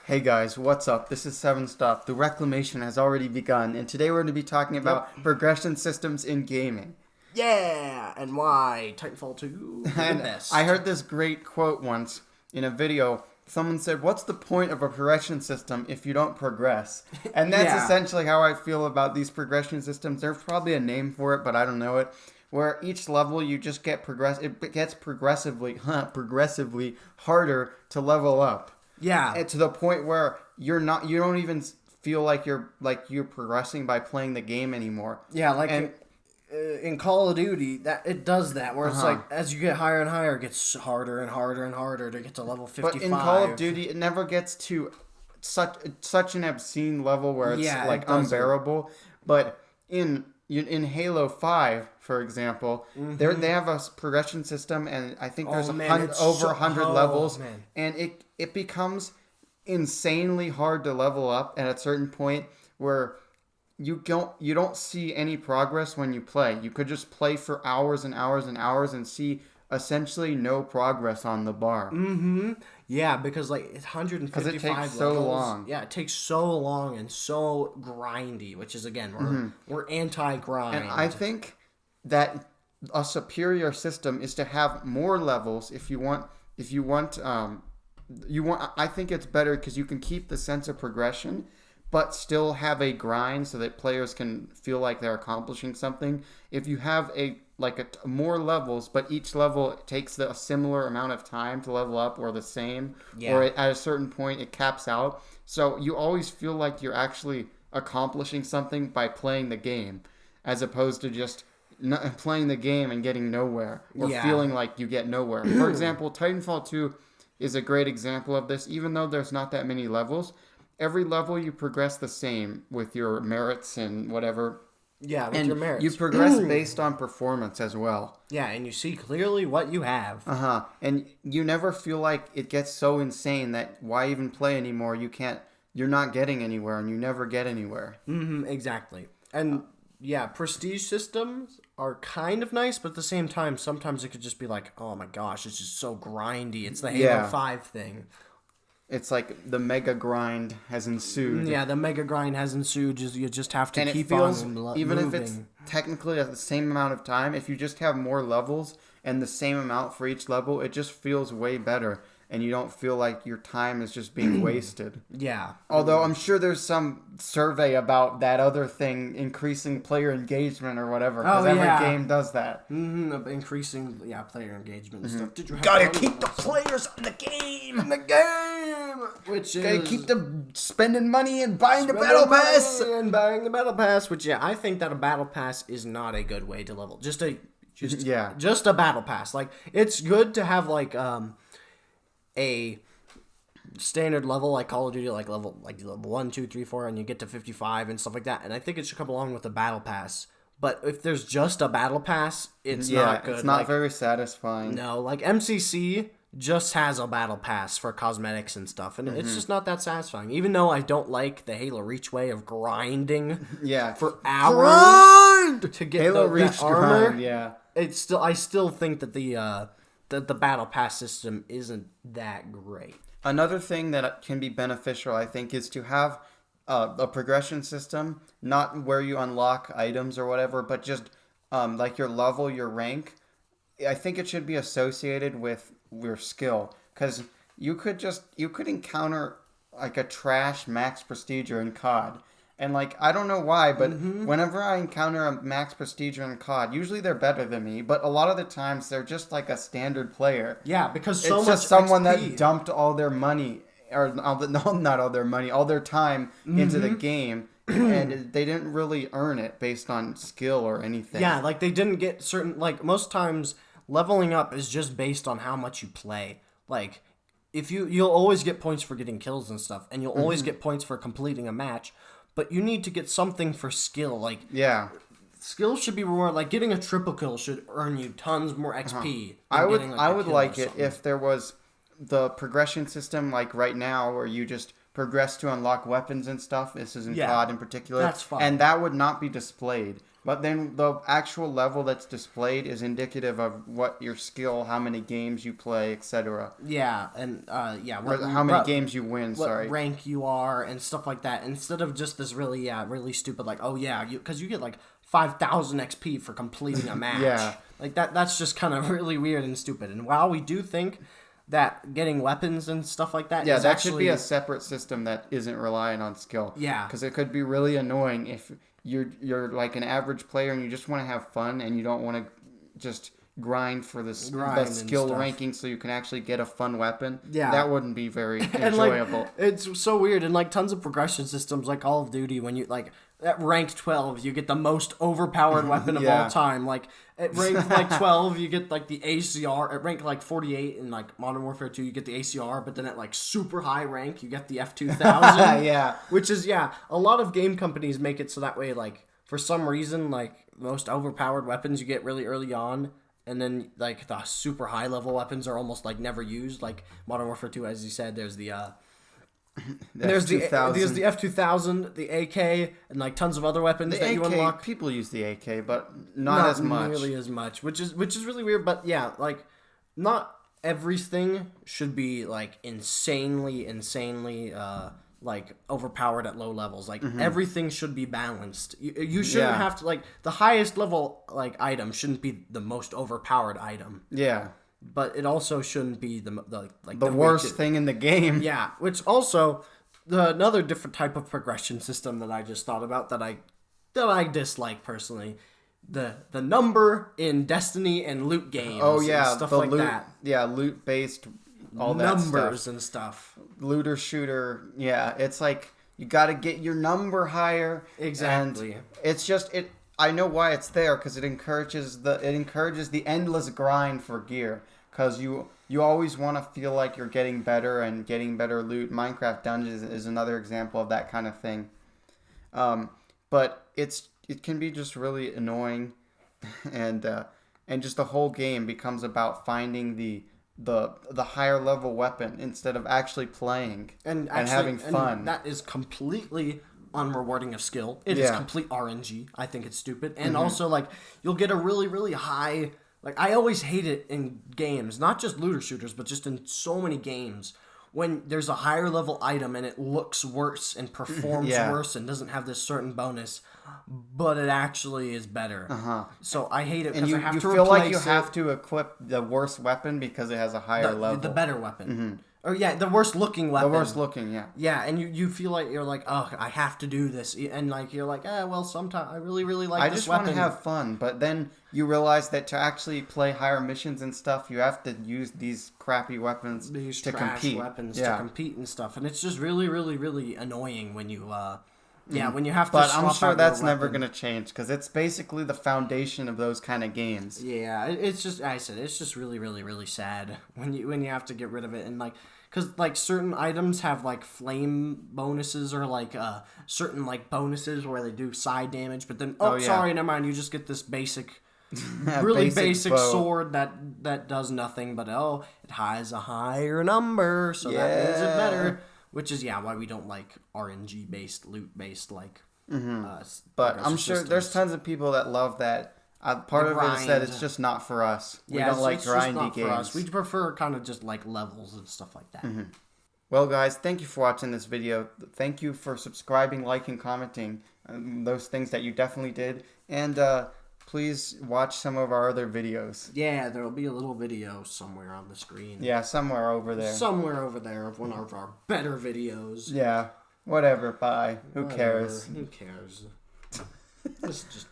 Hey guys, what's up? This is Seven Stop. The reclamation has already begun, and today we're going to be talking about progression systems in gaming. Yeah, and why Titanfall 2 is the best. I heard this great quote once in a video. Someone said, "What's the point of a progression system if you don't progress?" And that's essentially how I feel about these progression systems. There's probably a name for it, but I don't know it. Where each level you just get it gets progressively harder to level up. Yeah, And to the point where you don't even feel like you're progressing by playing the game anymore. Yeah, in Call of Duty, that it does that where it's like as you get higher and higher, it gets harder and harder and harder to get to level 55. But in Call of Duty, it never gets to such an obscene level where it's unbearable. But in Halo 5, for example, they have a progression system, and I think there's over 100 levels, and it becomes insanely hard to level up at a certain point where you don't see any progress when you play. You could just play for hours and hours and hours and see essentially no progress on the bar. Yeah, because it's 155 because it takes levels. so long. Yeah, it takes so long and so grindy, which is again we're anti-grind. And I think that a superior system is to have more levels if you want. I think it's better because you can keep the sense of progression, but still have a grind so that players can feel like they're accomplishing something. If you have more levels, but each level takes a similar amount of time to level up, or the same, or at a certain point it caps out. So you always feel like you're actually accomplishing something by playing the game, as opposed to just playing the game and getting nowhere, or feeling like you get nowhere. For example, Titanfall 2 is a great example of this. Even though there's not that many levels, every level you progress the same with your merits and whatever. Yeah, with your merits. You progress based on performance as well. Yeah, and you see clearly what you have. And you never feel like it gets so insane that why even play anymore? You're not getting anywhere, and you never get anywhere. Exactly. And prestige systems are kind of nice, but at the same time, sometimes it could just be like, oh my gosh, it's just so grindy. It's the Halo 5 thing. It's like the mega grind has ensued. Yeah, the mega grind has ensued. You just have to keep on even moving. if it's technically at the same amount of time, if you just have more levels and the same amount for each level, it just feels way better. And you don't feel like your time is just being wasted. Yeah. Although I'm sure there's some survey about that other thing, increasing player engagement or whatever. Because every game does that. Increasing, player engagement and stuff. Did you gotta keep the players in the game! Which gotta keep them spending money and buying the Battle Pass! And buying the Battle Pass, which, I think that a Battle Pass is not a good way to level. Just a Battle Pass. Like, it's good to have, a standard level like Call of Duty, level 1, 2, 3, 4, and you get to 55 and stuff like that. And I think it should come along with a Battle Pass. But if there's just a Battle Pass, it's not good. It's not very satisfying. No, MCC just has a Battle Pass for cosmetics and stuff, and it's just not that satisfying. Even though I don't like the Halo Reach way of grinding for hours to get Halo Reach armor. Grind, I still think that the Battle Pass system isn't that great. Another thing that can be beneficial, I think, is to have a progression system, not where you unlock items or whatever, but just like your level, your rank. I think it should be associated with your skill, because you could encounter like a trash max prestiger in COD. And, I don't know why, but whenever I encounter a max prestiger in COD, usually they're better than me, but a lot of the times they're just like a standard player. Yeah, because it's just someone that dumped all their money, or not all their money, all their time into the game, and they didn't really earn it based on skill or anything. Yeah, they didn't get certain, most times leveling up is just based on how much you play. If you'll always get points for getting kills and stuff, and you'll always get points for completing a match. But you need to get something for skill. Skill should be rewarded. Getting a triple kill should earn you tons more XP. I would like it if there was the progression system right now, where you just progress to unlock weapons and stuff. This is in COD in particular. That's fine. And that would not be displayed. But then the actual level that's displayed is indicative of what your skill, how many games you play, etc. Yeah, and How many games you win. What rank you are and stuff like that. Instead of just this really stupid like, oh yeah, because you get like 5,000 XP for completing a match. Yeah. Like that's just kind of really weird and stupid. And while we do think that getting weapons and stuff like that, yeah, is that actually, should be a separate system that isn't relying on skill. Yeah, because it could be really annoying if you're like an average player and you just want to have fun and you don't want to just grind for the skill ranking so you can actually get a fun weapon. Yeah, that wouldn't be very enjoyable. Like, it's so weird, and like tons of progression systems like Call of Duty, when you like at rank 12 you get the most overpowered weapon of all time. Like at rank like 12 you get like the ACR. At rank like 48 in like Modern Warfare 2 you get the ACR, but then at like super high rank you get the F2000. Yeah, which is a lot of game companies make it so that way, like for some reason, like most overpowered weapons you get really early on, and then like the super high level weapons are almost like never used. Like Modern Warfare 2, as you said, there's the F2000, the AK, and like tons of other weapons that you unlock. People use the AK, but not as much. Not nearly as much, which is really weird. But yeah, like not everything should be like insanely like overpowered at low levels. Like everything should be balanced. You shouldn't have to, like, the highest level like item shouldn't be the most overpowered item. Yeah. But it also shouldn't be the worst thing in the game. Yeah, which also another different type of progression system that I just thought about that I dislike personally. The number in Destiny and loot games. Oh yeah, and stuff like that. Yeah, loot based, all that stuff. Numbers and stuff. Looter shooter. Yeah, it's like you got to get your number higher. Exactly. And it's just it. I know why it's there, because it encourages the endless grind for gear. Because you always want to feel like you're getting better and getting better loot. Minecraft Dungeons is another example of that kind of thing. But it can be just really annoying, and just the whole game becomes about finding the higher level weapon instead of actually playing and having fun. And that is completely unrewarding of skill. It is complete RNG. I think it's stupid. And also, like, you'll get a really, really high... Like, I always hate it in games, not just looter shooters, but just in so many games, when there's a higher level item and it looks worse and performs worse and doesn't have this certain bonus, but it actually is better. So I hate it because I have to feel like you have to equip the worst weapon because it has a higher level. The better weapon. Or the worst looking weapon. The worst looking, yeah. Yeah, and you feel like you're like, oh, I have to do this, and like you're like, well, sometimes I really like this weapon. I just want to have fun, but then you realize that to actually play higher missions and stuff, you have to use these crappy weapons to compete. To compete and stuff, and it's just really annoying when you when you have to. But I'm sure that's never gonna change, because it's basically the foundation of those kind of games. Yeah, it's just, I said, it's just really sad when you have to get rid of it, and like. Because, like, certain items have, like, flame bonuses or, like, certain, like, bonuses where they do side damage. But then, sorry, never mind. You just get this basic, really basic sword that does nothing. But, it has a higher number, so that makes it better. Which is, why we don't like RNG-based, loot-based, like, but I'm sure there's tons of people that love that. Part of it is that it's just not for us. We don't like grindy games. We prefer kind of just like levels and stuff like that. Well, guys, thank you for watching this video. Thank you for subscribing, liking, commenting. Those things that you definitely did. And please watch some of our other videos. Yeah, there will be a little video somewhere on the screen. Yeah, somewhere over there. Somewhere over there of one of our better videos. Yeah, whatever. Bye. Who cares? Who cares? Just